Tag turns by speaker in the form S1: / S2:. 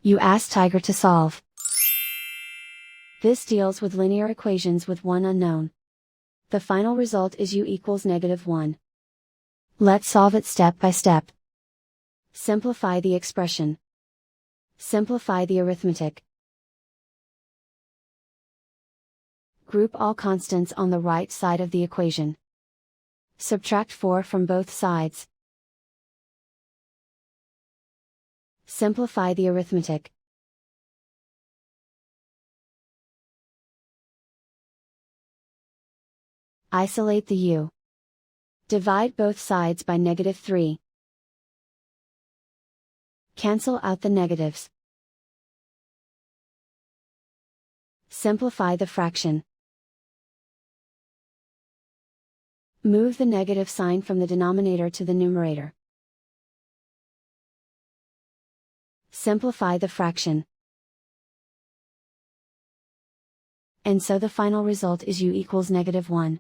S1: You ask Tiger to solve. This deals with linear equations with one unknown. The final result is u equals -1. Let's solve it step by step. Simplify the expression. Simplify the arithmetic. Group all constants on the right side of the equation. Subtract 4 from both sides. Simplify the arithmetic. Isolate the u. Divide both sides by -3. Cancel out the negatives. Simplify the fraction. Move the negative sign from the denominator to the numerator. Simplify the fraction. And so the final result is u equals -1.